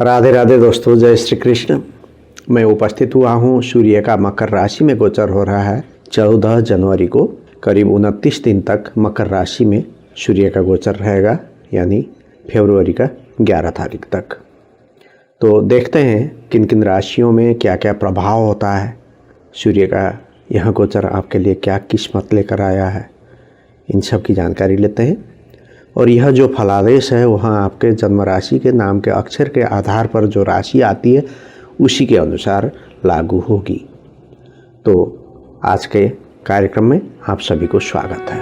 राधे राधे दोस्तों, जय श्री कृष्ण। मैं उपस्थित हुआ हूँ। सूर्य का मकर राशि में गोचर हो रहा है 14 जनवरी को। करीब 29 दिन तक मकर राशि में सूर्य का गोचर रहेगा, यानी फरवरी का 11 तारीख तक। तो देखते हैं किन किन राशियों में क्या क्या प्रभाव होता है। सूर्य का यह गोचर आपके लिए क्या किस्मत लेकर आया है, इन सब की जानकारी लेते हैं। और यह जो फलादेश है वह आपके जन्म राशि के नाम के अक्षर के आधार पर जो राशि आती है उसी के अनुसार लागू होगी। तो आज के कार्यक्रम में आप सभी को स्वागत है।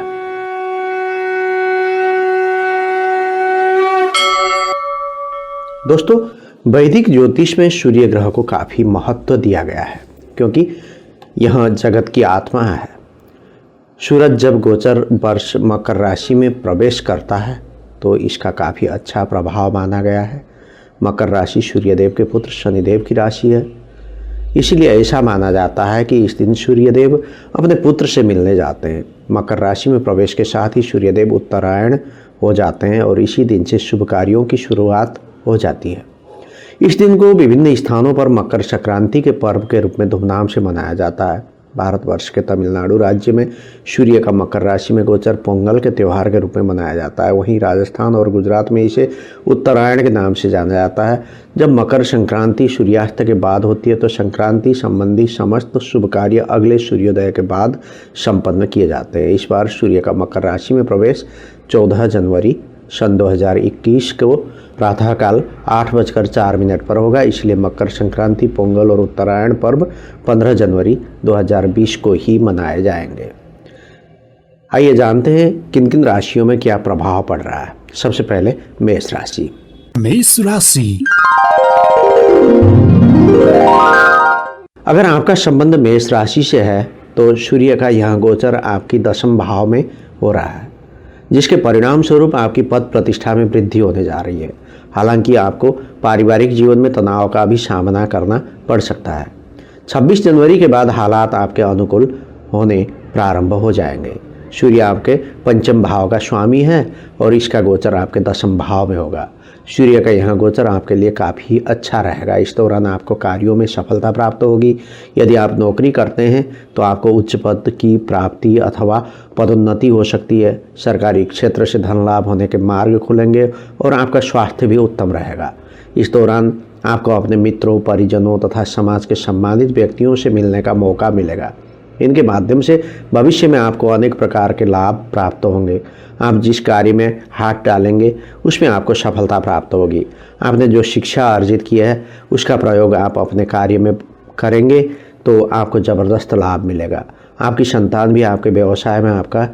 दोस्तों, वैदिक ज्योतिष में सूर्य ग्रह को काफ़ी महत्व दिया गया है, क्योंकि यह जगत की आत्मा है। सूरज जब गोचर वर्ष मकर राशि में प्रवेश करता है तो इसका काफ़ी अच्छा प्रभाव माना गया है। मकर राशि सूर्यदेव के पुत्र शनिदेव की राशि है, इसीलिए ऐसा माना जाता है कि इस दिन सूर्यदेव अपने पुत्र से मिलने जाते हैं। मकर राशि में प्रवेश के साथ ही सूर्यदेव उत्तरायण हो जाते हैं और इसी दिन से शुभ कार्यों की शुरुआत हो जाती है। इस दिन को विभिन्न स्थानों पर मकर संक्रांति के पर्व के रूप में धूमधाम से मनाया जाता है। भारतवर्ष के तमिलनाडु राज्य में सूर्य का मकर राशि में गोचर पोंगल के त्यौहार के रूप में मनाया जाता है। वहीं राजस्थान और गुजरात में इसे उत्तरायण के नाम से जाना जाता है। जब मकर संक्रांति सूर्यास्त के बाद होती है तो संक्रांति संबंधी समस्त शुभ कार्य अगले सूर्योदय के बाद संपन्न किए जाते हैं। इस बार सूर्य का मकर राशि में प्रवेश 14 जनवरी सन 2021 को प्रातःकाल 8:04 पर होगा, इसलिए मकर संक्रांति, पोंगल और उत्तरायण पर्व 15 जनवरी 2020 को ही मनाए जाएंगे। आइए जानते हैं किन किन राशियों में क्या प्रभाव पड़ रहा है। सबसे पहले मेष राशि। मेष राशि। अगर आपका संबंध मेष राशि से है तो सूर्य का यह गोचर आपकी 10वें भाव में हो रहा है, जिसके परिणाम स्वरूप आपकी पद प्रतिष्ठा में वृद्धि होने जा रही है। हालांकि आपको पारिवारिक जीवन में तनाव का भी सामना करना पड़ सकता है। 26 जनवरी के बाद हालात आपके अनुकूल होने प्रारंभ हो जाएंगे। सूर्य आपके 5वें भाव का स्वामी है और इसका गोचर आपके 10वें भाव में होगा। सूर्य का यह गोचर आपके लिए काफ़ी अच्छा रहेगा। इस दौरान आपको कार्यों में सफलता प्राप्त होगी। यदि आप नौकरी करते हैं तो आपको उच्च पद की प्राप्ति अथवा पदोन्नति हो सकती है। सरकारी क्षेत्र से धन लाभ होने के मार्ग खुलेंगे और आपका स्वास्थ्य भी उत्तम रहेगा। इस दौरान आपको अपने मित्रों, परिजनों तथा समाज के सम्मानित व्यक्तियों से मिलने का मौका मिलेगा। इनके माध्यम से भविष्य में आपको अनेक प्रकार के लाभ प्राप्त होंगे। आप जिस कार्य में हाथ डालेंगे उसमें आपको सफलता प्राप्त होगी। आपने जो शिक्षा अर्जित की है उसका प्रयोग आप अपने कार्य में करेंगे तो आपको ज़बरदस्त लाभ मिलेगा। आपकी संतान भी आपके व्यवसाय में आपका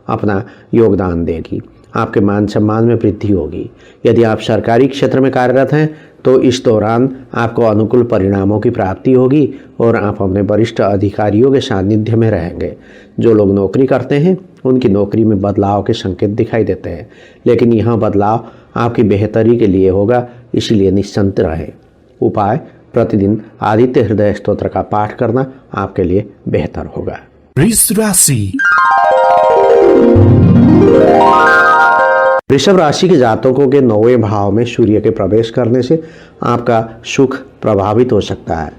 अपना योगदान देगी। आपके मान सम्मान में वृद्धि होगी। यदि आप सरकारी क्षेत्र में कार्यरत हैं तो इस दौरान आपको अनुकूल परिणामों की प्राप्ति होगी और आप अपने वरिष्ठ अधिकारियों के सानिध्य में रहेंगे। जो लोग नौकरी करते हैं उनकी नौकरी में बदलाव के संकेत दिखाई देते हैं, लेकिन यह बदलाव आपकी बेहतरी के लिए होगा, इसलिए निश्चिंत रहें। उपाय: प्रतिदिन आदित्य हृदय स्तोत्र का पाठ करना आपके लिए बेहतर होगा। वृष राशि। वृषभ राशि के जातकों के 9वें भाव में सूर्य के प्रवेश करने से आपका सुख प्रभावित हो सकता है।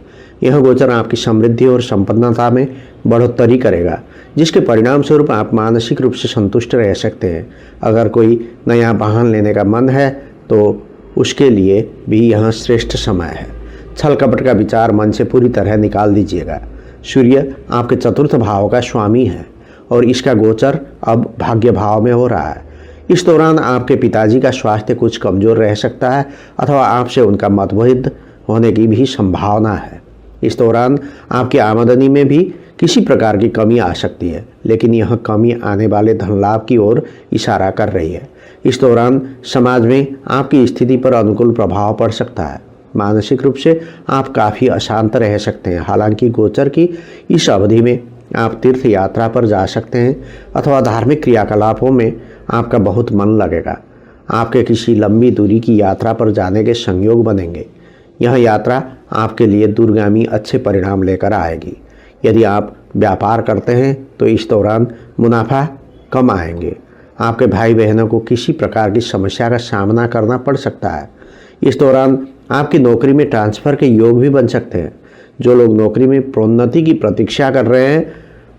यह गोचर आपकी समृद्धि और संपन्नता में बढ़ोतरी करेगा, जिसके परिणाम स्वरूप आप मानसिक रूप से संतुष्ट रह सकते हैं। अगर कोई नया वाहन लेने का मन है तो उसके लिए भी यह श्रेष्ठ समय है। छल कपट का विचार मन से पूरी तरह निकाल दीजिएगा। सूर्य आपके 4th भाव का स्वामी है और इसका गोचर अब भाग्य भाव में हो रहा है। इस दौरान आपके पिताजी का स्वास्थ्य कुछ कमज़ोर रह सकता है अथवा आपसे उनका मतभेद होने की भी संभावना है। इस दौरान आपकी आमदनी में भी किसी प्रकार की कमी आ सकती है, लेकिन यह कमी आने वाले धन लाभ की ओर इशारा कर रही है। इस दौरान समाज में आपकी स्थिति पर अनुकूल प्रभाव पड़ सकता है। मानसिक रूप से आप काफ़ी अशांत रह सकते हैं। हालांकि गोचर की इस अवधि में आप तीर्थ यात्रा पर जा सकते हैं अथवा धार्मिक क्रियाकलापों में आपका बहुत मन लगेगा। आपके किसी लंबी दूरी की यात्रा पर जाने के संयोग बनेंगे। यह यात्रा आपके लिए दूरगामी अच्छे परिणाम लेकर आएगी। यदि आप व्यापार करते हैं तो इस दौरान मुनाफा कम आएंगे। आपके भाई बहनों को किसी प्रकार की समस्या का सामना करना पड़ सकता है। इस दौरान आपकी नौकरी में ट्रांसफर के योग भी बन सकते हैं। जो लोग नौकरी में प्रोन्नति की प्रतीक्षा कर रहे हैं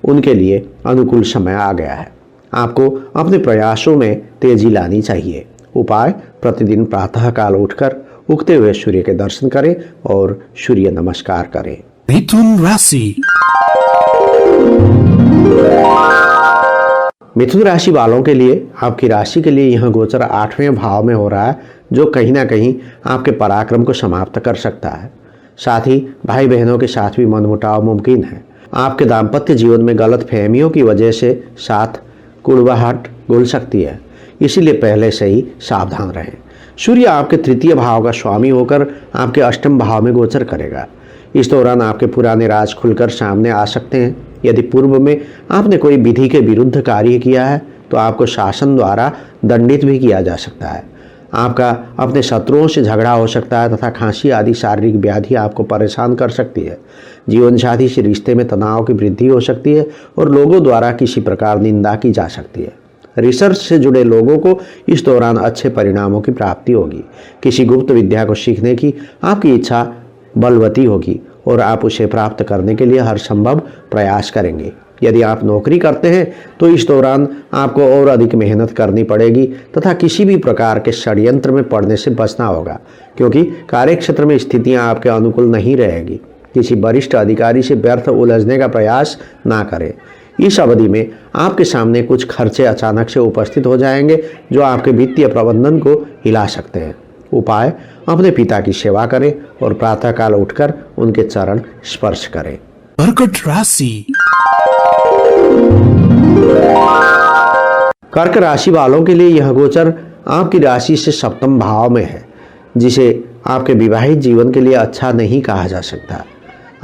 उनके लिए अनुकूल समय आ गया है। आपको अपने प्रयासों में तेजी लानी चाहिए। उपाय, प्रतिदिन प्रातःकाल उठकर उगते हुए सूर्य के दर्शन करें और सूर्य नमस्कार करें। मिथुन राशि। मिथुन राशि वालों के लिए आपकी राशि के लिए यह गोचर 8वें भाव में हो रहा है, जो कहीं ना कहीं आपके पराक्रम को समाप्त कर सकता है। साथ ही भाई बहनों के साथ भी मनमुटाव मुमकिन है। आपके दाम्पत्य जीवन में गलत फहमियों की वजह से साथ कुड़वाहट घुल सकती है, इसीलिए पहले से ही सावधान रहें। सूर्य आपके तृतीय भाव का स्वामी होकर आपके अष्टम भाव में गोचर करेगा। इस दौरान आपके पुराने राज खुलकर सामने आ सकते हैं। यदि पूर्व में आपने कोई विधि के विरुद्ध कार्य किया है तो आपको शासन द्वारा दंडित भी किया जा सकता है। आपका अपने शत्रुओं से झगड़ा हो सकता है तथा खांसी आदि शारीरिक व्याधि आपको परेशान कर सकती है। जीवन साथी से रिश्ते में तनाव की वृद्धि हो सकती है और लोगों द्वारा किसी प्रकार निंदा की जा सकती है। रिसर्च से जुड़े लोगों को इस दौरान अच्छे परिणामों की प्राप्ति होगी। किसी गुप्त विद्या को सीखने की आपकी इच्छा बलवती होगी और आप उसे प्राप्त करने के लिए हर संभव प्रयास करेंगे। यदि आप नौकरी करते हैं तो इस दौरान आपको और अधिक मेहनत करनी पड़ेगी तथा किसी भी प्रकार के षड्यंत्र में पड़ने से बचना होगा, क्योंकि कार्यक्षेत्र में स्थितियां आपके अनुकूल नहीं रहेगी। किसी वरिष्ठ अधिकारी से व्यर्थ उलझने का प्रयास ना करें। इस अवधि में आपके सामने कुछ खर्चे अचानक से उपस्थित हो जाएंगे जो आपके वित्तीय प्रबंधन को हिला सकते हैं। उपाय, अपने पिता की सेवा करें और प्रातःकाल उठकर उनके चरण स्पर्श करें। कर्कट राशि। कर्क राशि वालों के लिए यह गोचर आपकी राशि से सप्तम भाव में है, जिसे आपके विवाहित जीवन के लिए अच्छा नहीं कहा जा सकता।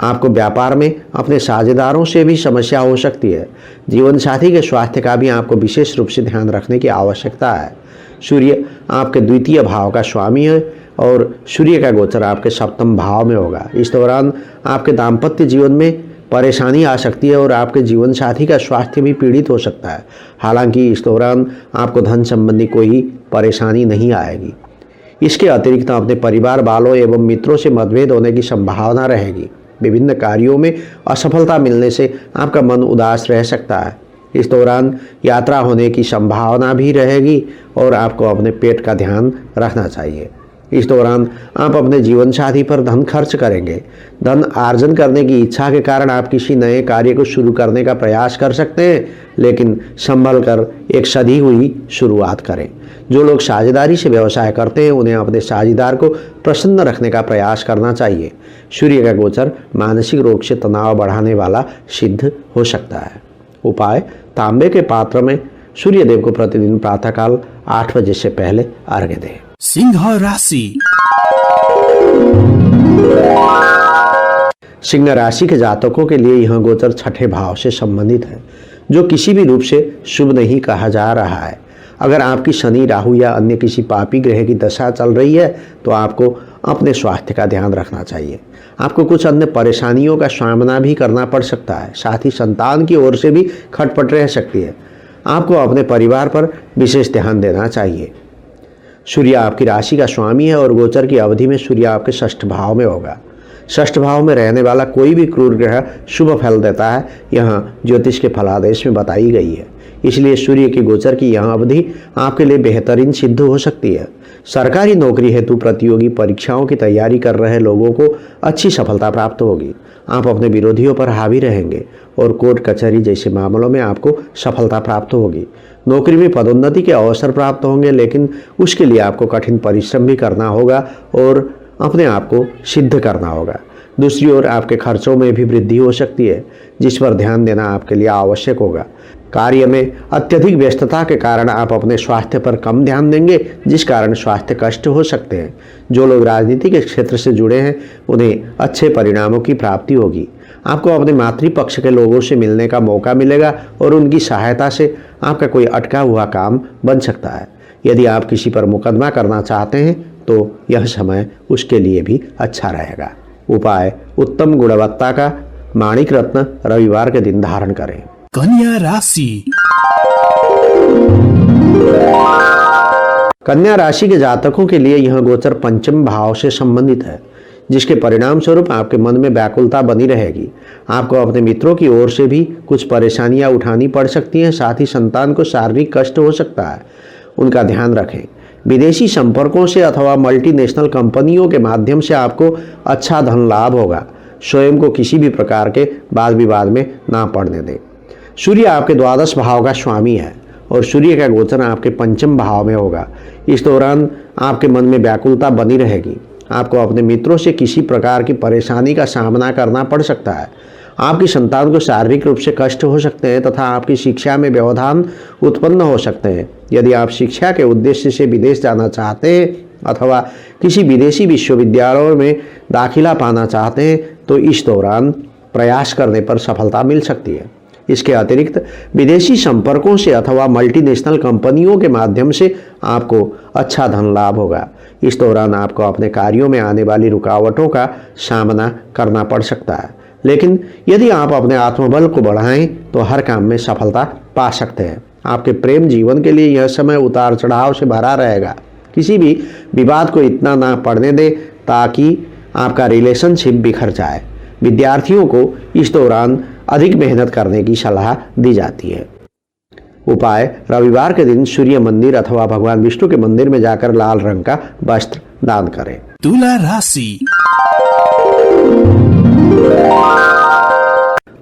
आपको व्यापार में अपने साझेदारों से भी समस्या हो सकती है। जीवन साथी के स्वास्थ्य का भी आपको विशेष रूप से ध्यान रखने की आवश्यकता है। सूर्य आपके द्वितीय भाव का स्वामी है और सूर्य का गोचर आपके सप्तम भाव में होगा। इस दौरान आपके दाम्पत्य जीवन में परेशानी आ सकती है और आपके जीवन साथी का स्वास्थ्य भी पीड़ित हो सकता है। हालांकि इस दौरान आपको धन संबंधी कोई परेशानी नहीं आएगी। इसके अतिरिक्त अपने परिवार वालों एवं मित्रों से मतभेद होने की संभावना रहेगी। विभिन्न कार्यों में असफलता मिलने से आपका मन उदास रह सकता है। इस दौरान यात्रा होने की संभावना भी रहेगी और आपको अपने पेट का ध्यान रखना चाहिए। इस दौरान आप अपने जीवन साथी पर धन खर्च करेंगे। धन अर्जन करने की इच्छा के कारण आप किसी नए कार्य को शुरू करने का प्रयास कर सकते हैं, लेकिन संभल कर एक सधी हुई शुरुआत करें। जो लोग साझेदारी से व्यवसाय करते हैं उन्हें अपने साझेदार को प्रसन्न रखने का प्रयास करना चाहिए। सूर्य का गोचर मानसिक रोग से तनाव बढ़ाने वाला सिद्ध हो सकता है। उपाय, तांबे के पात्र में सूर्य देव को प्रतिदिन प्रातःकाल 8 बजे से पहले अर्घ्य दें। सिंह राशि। सिंह राशि के जातकों के लिए यह गोचर छठे भाव से संबंधित है, जो किसी भी रूप से शुभ नहीं कहा जा रहा है। अगर आपकी शनि, राहु या अन्य किसी पापी ग्रह की दशा चल रही है तो आपको अपने स्वास्थ्य का ध्यान रखना चाहिए। आपको कुछ अन्य परेशानियों का सामना भी करना पड़ सकता है। साथ ही संतान की ओर से भी खटपट रह सकती है। आपको अपने परिवार पर विशेष ध्यान देना चाहिए। सूर्य आपकी राशि का स्वामी है और गोचर की अवधि में सूर्य आपके षष्ठ भाव में होगा। षष्ठ भाव में रहने वाला कोई भी क्रूर ग्रह शुभ फल देता है, यह ज्योतिष के फलादेश में बताई गई है। इसलिए सूर्य की गोचर की यह अवधि आपके लिए बेहतरीन सिद्ध हो सकती है। सरकारी नौकरी हेतु प्रतियोगी परीक्षाओं की तैयारी कर रहे लोगों को अच्छी सफलता प्राप्त होगी। आप अपने विरोधियों पर हावी रहेंगे और कोर्ट कचहरी जैसे मामलों में आपको सफलता प्राप्त होगी। नौकरी में पदोन्नति के अवसर प्राप्त होंगे, लेकिन उसके लिए आपको कठिन परिश्रम भी करना होगा और अपने आप को सिद्ध करना होगा। दूसरी ओर आपके खर्चों में भी वृद्धि हो सकती है, जिस पर ध्यान देना आपके लिए आवश्यक होगा। कार्य में अत्यधिक व्यस्तता के कारण आप अपने स्वास्थ्य पर कम ध्यान देंगे, जिस कारण स्वास्थ्य कष्ट हो सकते हैं। जो लोग राजनीति के क्षेत्र से जुड़े हैं उन्हें अच्छे परिणामों की प्राप्ति होगी। आपको अपने मातृपक्ष के लोगों से मिलने का मौका मिलेगा और उनकी सहायता से आपका कोई अटका हुआ काम बन सकता है। यदि आप किसी पर मुकदमा करना चाहते हैं तो यह समय उसके लिए भी अच्छा रहेगा। उपाय, उत्तम गुणवत्ता का माणिक रत्न रविवार के दिन धारण करें। कन्या राशि। कन्या राशि के जातकों के लिए यह गोचर पंचम भाव से संबंधित है, जिसके परिणाम स्वरूप आपके मन में व्याकुलता बनी रहेगी। आपको अपने मित्रों की ओर से भी कुछ परेशानियां उठानी पड़ सकती हैं। साथ ही संतान को शारीरिक कष्ट हो सकता है, उनका ध्यान रखें। विदेशी संपर्कों से अथवा मल्टीनेशनल कंपनियों के माध्यम से आपको अच्छा धन लाभ होगा। स्वयं को किसी भी प्रकार के वाद विवाद में ना पड़ने दें। सूर्य आपके द्वादश भाव का स्वामी है और सूर्य का गोचर आपके पंचम भाव में होगा। इस दौरान आपके मन में व्याकुलता बनी रहेगी। आपको अपने मित्रों से किसी प्रकार की परेशानी का सामना करना पड़ सकता है। आपकी संतान को शारीरिक रूप से कष्ट हो सकते हैं तथा आपकी शिक्षा में व्यवधान उत्पन्न हो सकते हैं। यदि आप शिक्षा के उद्देश्य से विदेश जाना चाहते हैं अथवा किसी विदेशी विश्वविद्यालयों में दाखिला पाना चाहते हैं तो इस दौरान प्रयास करने पर सफलता मिल सकती है। इसके अतिरिक्त विदेशी संपर्कों से अथवा मल्टीनेशनल कंपनियों के माध्यम से आपको अच्छा धन लाभ होगा। इस दौरान आपको अपने कार्यों में आने वाली रुकावटों का सामना करना पड़ सकता है, लेकिन यदि आप अपने आत्मबल को बढ़ाएं तो हर काम में सफलता पा सकते हैं। आपके प्रेम जीवन के लिए यह समय उतार चढ़ाव से भरा रहेगा। किसी भी विवाद को इतना ना पड़ने दें ताकि आपका रिलेशनशिप बिखर जाए। विद्यार्थियों को इस दौरान अधिक मेहनत करने की सलाह दी जाती है। उपाय: रविवार के दिन सूर्य मंदिर अथवा भगवान विष्णु के मंदिर में जाकर लाल रंग का वस्त्र दान करें। तुला राशि।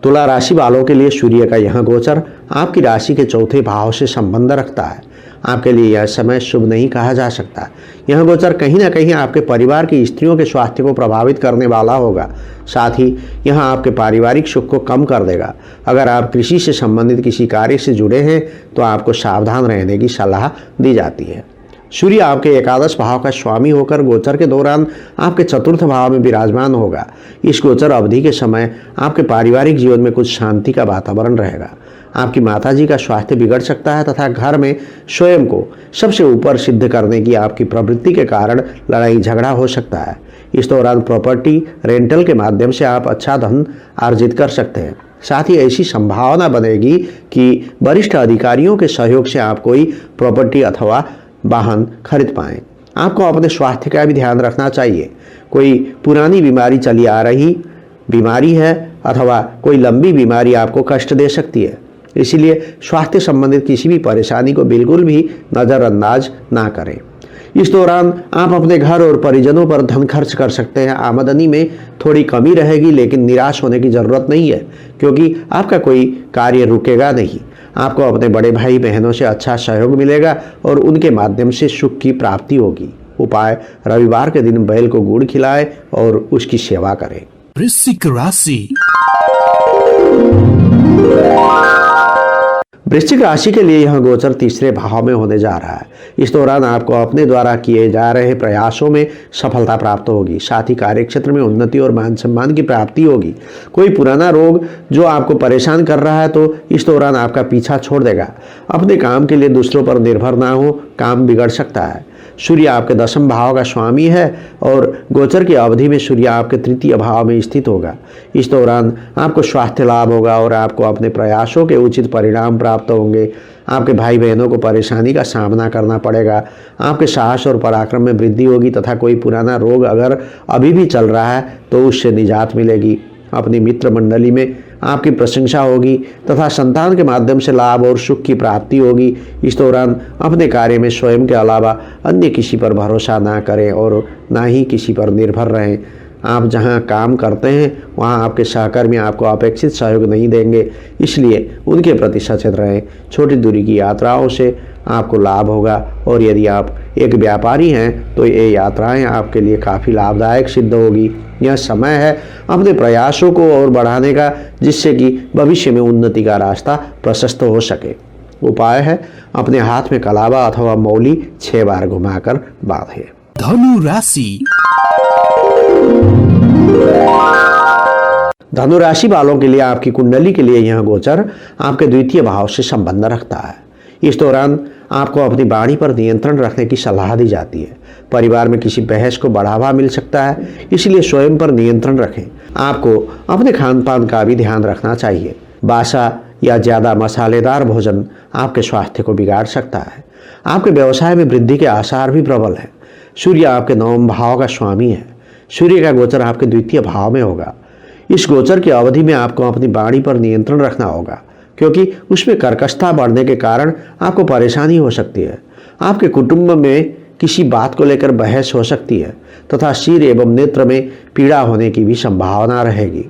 तुला राशि वालों के लिए सूर्य का यह गोचर आपकी राशि के चौथे भाव से संबंध रखता है। आपके लिए यह समय शुभ नहीं कहा जा सकता। यह गोचर कहीं ना कहीं आपके परिवार की स्त्रियों के स्वास्थ्य को प्रभावित करने वाला होगा। साथ ही यह आपके पारिवारिक सुख को कम कर देगा। अगर आप कृषि से संबंधित किसी कार्य से जुड़े हैं तो आपको सावधान रहने की सलाह दी जाती है। सूर्य आपके एकादश भाव का स्वामी होकर गोचर के दौरान आपके चतुर्थ भाव में विराजमान होगा। इस गोचर अवधि के समय आपके पारिवारिक जीवन में कुछ शांति का वातावरण रहेगा। आपकी माताजी का स्वास्थ्य बिगड़ सकता है तथा घर में स्वयं को सबसे ऊपर सिद्ध करने की आपकी प्रवृत्ति के कारण लड़ाई झगड़ा हो सकता है। इस दौरान प्रॉपर्टी रेंटल के माध्यम से आप अच्छा धन अर्जित कर सकते हैं। साथ ही ऐसी संभावना बनेगी कि वरिष्ठ अधिकारियों के सहयोग से आप कोई प्रॉपर्टी अथवा वाहन खरीद पाएं। आपको अपने स्वास्थ्य का भी ध्यान रखना चाहिए। कोई पुरानी बीमारी चली आ रही बीमारी है अथवा कोई लंबी बीमारी आपको कष्ट दे सकती है, इसलिए स्वास्थ्य संबंधित किसी भी परेशानी को बिल्कुल भी नज़रअंदाज ना करें। इस दौरान आप अपने घर और परिजनों पर धन खर्च कर सकते हैं। आमदनी में थोड़ी कमी रहेगी, लेकिन निराश होने की ज़रूरत नहीं है क्योंकि आपका कोई कार्य रुकेगा नहीं। आपको अपने बड़े भाई बहनों से अच्छा सहयोग मिलेगा और उनके माध्यम से सुख की प्राप्ति होगी। उपाय: रविवार के दिन बैल को गुड़ खिलाएं और उसकी सेवा करें। वृश्चिक राशि। वृश्चिक राशि के लिए यह गोचर तीसरे भाव में होने जा रहा है। इस दौरान आपको अपने द्वारा किए जा रहे प्रयासों में सफलता प्राप्त होगी। साथ ही कार्यक्षेत्र में उन्नति और मान सम्मान की प्राप्ति होगी। कोई पुराना रोग जो आपको परेशान कर रहा है तो इस दौरान आपका पीछा छोड़ देगा। अपने काम के लिए दूसरों पर निर्भर ना हो, काम बिगड़ सकता है। सूर्य आपके दशम भाव का स्वामी है और गोचर की अवधि में सूर्य आपके तृतीय भाव में स्थित होगा। इस दौरान आपको स्वास्थ्य लाभ होगा और आपको अपने प्रयासों के उचित परिणाम प्राप्त होंगे। आपके भाई बहनों को परेशानी का सामना करना पड़ेगा। आपके साहस और पराक्रम में वृद्धि होगी तथा कोई पुराना रोग अगर अभी भी चल रहा है तो उससे निजात मिलेगी। अपनी मित्र मंडली में आपकी प्रशंसा होगी तथा संतान के माध्यम से लाभ और सुख की प्राप्ति होगी। इस दौरान अपने कार्य में स्वयं के अलावा अन्य किसी पर भरोसा ना करें और ना ही किसी पर निर्भर रहें। आप जहां काम करते हैं वहां आपके सहकर्मी आपको अपेक्षित सहयोग नहीं देंगे, इसलिए उनके प्रति सचेत रहें। छोटी दूरी की यात्राओं से आपको लाभ होगा और यदि आप एक व्यापारी हैं तो ये यात्राएं आपके लिए काफ़ी लाभदायक सिद्ध होगी। यह समय है अपने प्रयासों को और बढ़ाने का, जिससे कि भविष्य में उन्नति का रास्ता प्रशस्त हो सके। उपाय है अपने हाथ में कलावा अथवा मौली 6 बार घुमाकर बांधें। धनु राशि। धनु राशि वालों के लिए आपकी कुंडली के लिए यह गोचर आपके द्वितीय भाव से संबंध रखता है। इस दौरान आपको अपनी वाणी पर नियंत्रण रखने की सलाह दी जाती है। परिवार में किसी बहस को बढ़ावा मिल सकता है, इसलिए स्वयं पर नियंत्रण रखें। आपको अपने खान पान का भी ध्यान रखना चाहिए। बासा या ज़्यादा मसालेदार भोजन आपके स्वास्थ्य को बिगाड़ सकता है। आपके व्यवसाय में वृद्धि के आसार भी प्रबल हैं। सूर्य आपके नवम भाव का स्वामी है। सूर्य का गोचर आपके द्वितीय भाव में होगा। इस गोचर की अवधि में आपको अपनी वाणी पर नियंत्रण रखना होगा, क्योंकि उसमें कर्कशता बढ़ने के कारण आपको परेशानी हो सकती है। आपके कुटुंब में किसी बात को लेकर बहस हो सकती है तथा सिर एवं नेत्र में पीड़ा होने की भी संभावना रहेगी।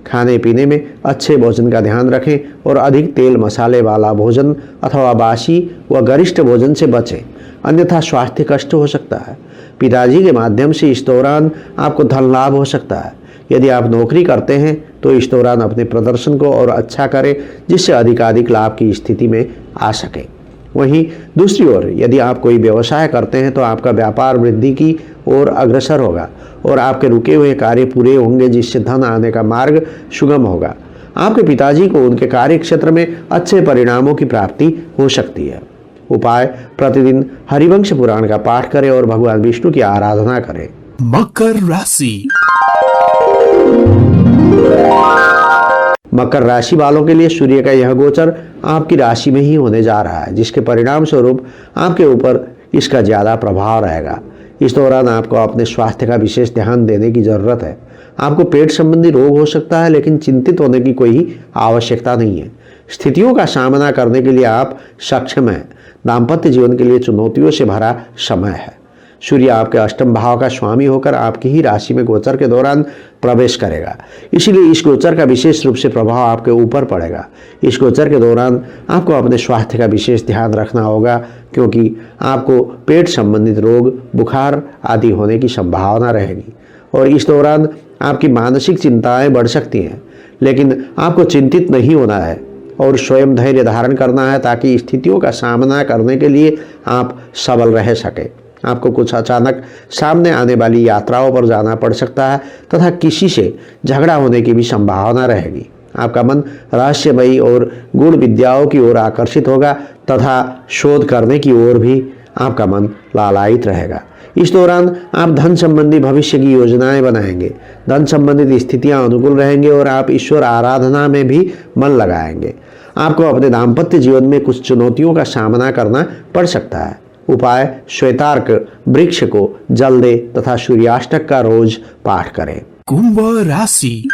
खाने पीने में अच्छे भोजन का ध्यान रखें और अधिक तेल मसाले वाला भोजन अथवा बासी व गरिष्ठ भोजन से बचें, अन्यथा स्वास्थ्य कष्ट हो सकता है। पिताजी के माध्यम से इस दौरान आपको धन लाभ हो सकता है। यदि आप नौकरी करते हैं तो इस दौरान अपने प्रदर्शन को और अच्छा करें, जिससे अधिकाधिक लाभ की स्थिति में आ सके। वहीं दूसरी ओर यदि आप कोई व्यवसाय करते हैं तो आपका व्यापार वृद्धि की ओर अग्रसर होगा और आपके रुके हुए कार्य पूरे होंगे, जिससे धन आने का मार्ग सुगम होगा। आपके पिताजी को उनके कार्य क्षेत्र में अच्छे परिणामों की प्राप्ति हो सकती है। उपाय: प्रतिदिन हरिवंश पुराण का पाठ करें और भगवान विष्णु की आराधना करें। मकर राशि। मकर राशि वालों के लिए सूर्य का यह गोचर आपकी राशि में ही होने जा रहा है, जिसके परिणाम स्वरूप आपके ऊपर इसका ज्यादा प्रभाव रहेगा। इस दौरान आपको अपने स्वास्थ्य का विशेष ध्यान देने की जरूरत है। आपको पेट संबंधी रोग हो सकता है, लेकिन चिंतित होने की कोई आवश्यकता नहीं है। स्थितियों का सामना करने के लिए आप सक्षम हैं। दाम्पत्य जीवन के लिए चुनौतियों से भरा समय है। सूर्य आपके अष्टम भाव का स्वामी होकर आपकी ही राशि में गोचर के दौरान प्रवेश करेगा, इसीलिए इस गोचर का विशेष रूप से प्रभाव आपके ऊपर पड़ेगा। इस गोचर के दौरान आपको अपने स्वास्थ्य का विशेष ध्यान रखना होगा, क्योंकि आपको पेट संबंधित रोग, बुखार आदि होने की संभावना रहेगी और इस दौरान आपकी मानसिक चिंताएं बढ़ सकती हैं। लेकिन आपको चिंतित नहीं होना है और स्वयं धैर्य धारण करना है, ताकि स्थितियों का सामना करने के लिए आप सबल रह सके। आपको कुछ अचानक सामने आने वाली यात्राओं पर जाना पड़ सकता है तथा किसी से झगड़ा होने की भी संभावना रहेगी। आपका मन रहस्यमयी और गूढ़ विद्याओं की ओर आकर्षित होगा तथा शोध करने की ओर भी आपका मन लालायित रहेगा। इस दौरान आप धन संबंधी भविष्य की योजनाएं बनाएंगे। धन संबंधित स्थितियां अनुकूल रहेंगे और आप ईश्वर आराधना में भी मन लगाएंगे। आपको अपने दाम्पत्य जीवन में कुछ चुनौतियों का सामना करना पड़ सकता है। उपाय: श्वेतार्क वृक्ष को जल दे तथा सूर्याष्टक का रोज पाठ करें। कुंभ राशि।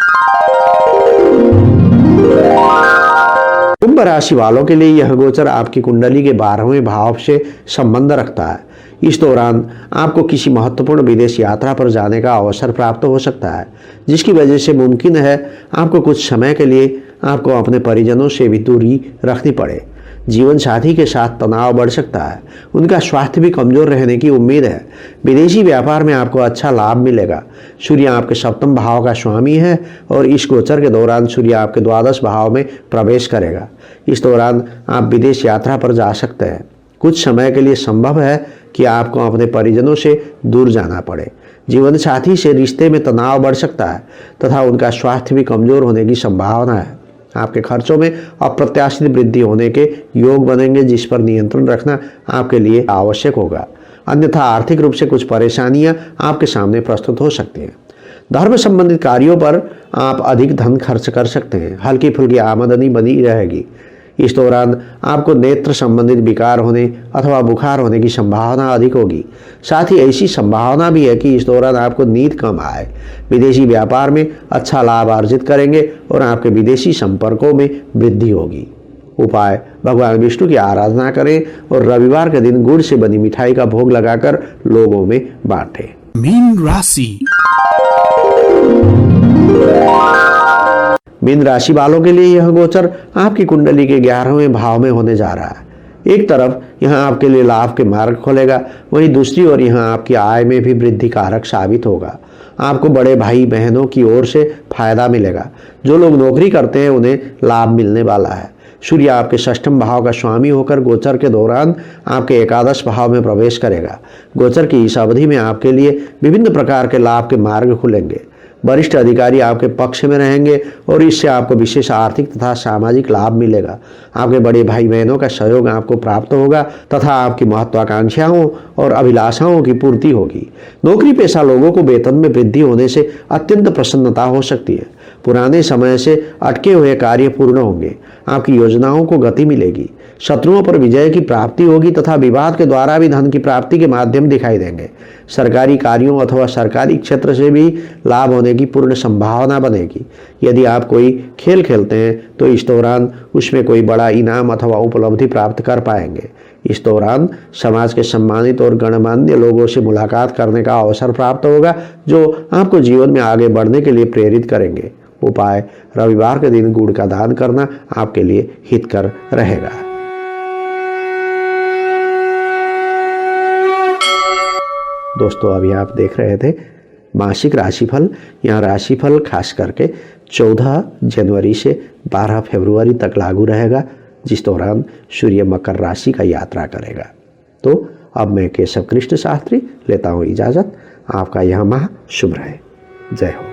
कुंभ राशि वालों के लिए यह गोचर आपकी कुंडली के 12वें भाव से संबंध रखता है। इस दौरान आपको किसी महत्वपूर्ण विदेश यात्रा पर जाने का अवसर प्राप्त हो सकता है, जिसकी वजह से मुमकिन है आपको कुछ समय के लिए आपको अपने परिजनों से भी दूरी रखनी पड़े। जीवन साथी के साथ तनाव बढ़ सकता है। उनका स्वास्थ्य भी कमजोर रहने की उम्मीद है। विदेशी व्यापार में आपको अच्छा लाभ मिलेगा। सूर्य आपके सप्तम भाव का स्वामी है और इस गोचर के दौरान सूर्य आपके द्वादश भाव में प्रवेश करेगा। इस दौरान आप विदेश यात्रा पर जा सकते हैं। कुछ समय के लिए संभव है कि आपको अपने परिजनों से दूर जाना पड़े। जीवन साथी से रिश्ते में तनाव बढ़ सकता है तथा उनका स्वास्थ्य भी कमजोर होने की संभावना है। आपके खर्चों में अप्रत्याशित वृद्धि होने के योग बनेंगे, जिस पर नियंत्रण रखना आपके लिए आवश्यक होगा, अन्यथा आर्थिक रूप से कुछ परेशानियां आपके सामने प्रस्तुत हो सकती हैं। धर्म संबंधित कार्यों पर आप अधिक धन खर्च कर सकते हैं। हल्की फुल्की आमदनी बनी रहेगी। इस दौरान आपको नेत्र संबंधित विकार होने अथवा बुखार होने की संभावना अधिक होगी। साथ ही ऐसी संभावना भी है कि इस दौरान आपको नींद कम आए। विदेशी व्यापार में अच्छा लाभ अर्जित करेंगे और आपके विदेशी संपर्कों में वृद्धि होगी। उपाय: भगवान विष्णु की आराधना करें और रविवार के दिन गुड़ से बनी मिठाई का भोग लगाकर लोगों में बांटें। मीन राशि। मीन राशि वालों के लिए यह गोचर आपकी कुंडली के 11वें भाव में होने जा रहा है। एक तरफ यह आपके लिए लाभ के मार्ग खोलेगा, वहीं दूसरी ओर यह आपकी आय में भी वृद्धि कारक साबित होगा। आपको बड़े भाई बहनों की ओर से फायदा मिलेगा। जो लोग नौकरी करते हैं उन्हें लाभ मिलने वाला है। सूर्य आपके षष्ठम भाव का स्वामी होकर गोचर के दौरान आपके एकादश भाव में प्रवेश करेगा। गोचर की इस अवधि में आपके लिए विभिन्न प्रकार के लाभ के मार्ग खुलेंगे। वरिष्ठ अधिकारी आपके पक्ष में रहेंगे और इससे आपको विशेष आर्थिक तथा सामाजिक लाभ मिलेगा। आपके बड़े भाई बहनों का सहयोग आपको प्राप्त होगा तथा आपकी महत्वाकांक्षाओं और अभिलाषाओं की पूर्ति होगी। नौकरी पेशा लोगों को वेतन में वृद्धि होने से अत्यंत प्रसन्नता हो सकती है। पुराने समय से अटके हुए कार्य पूर्ण होंगे, आपकी योजनाओं को गति मिलेगी, शत्रुओं पर विजय की प्राप्ति होगी तथा विवाद के द्वारा भी धन की प्राप्ति के माध्यम दिखाई देंगे। सरकारी कार्यों अथवा सरकारी क्षेत्र से भी लाभ होने की पूर्ण संभावना बनेगी। यदि आप कोई खेल खेलते हैं तो इस दौरान उसमें कोई बड़ा इनाम अथवा उपलब्धि प्राप्त कर पाएंगे। इस दौरान समाज के सम्मानित और गणमान्य लोगों से मुलाकात करने का अवसर प्राप्त होगा, जो आपको जीवन में आगे बढ़ने के लिए प्रेरित करेंगे। उपाय: रविवार के दिन गुड़ का दान करना आपके लिए हितकर रहेगा। दोस्तों, अभी आप देख रहे थे मासिक राशिफल। यहाँ राशिफल खास करके 14 जनवरी से 12 फरवरी तक लागू रहेगा, जिस दौरान सूर्य मकर राशि का यात्रा करेगा। तो अब मैं केशव कृष्ण शास्त्री लेता हूँ इजाज़त। आपका यह माह शुभ रहे। जय हो।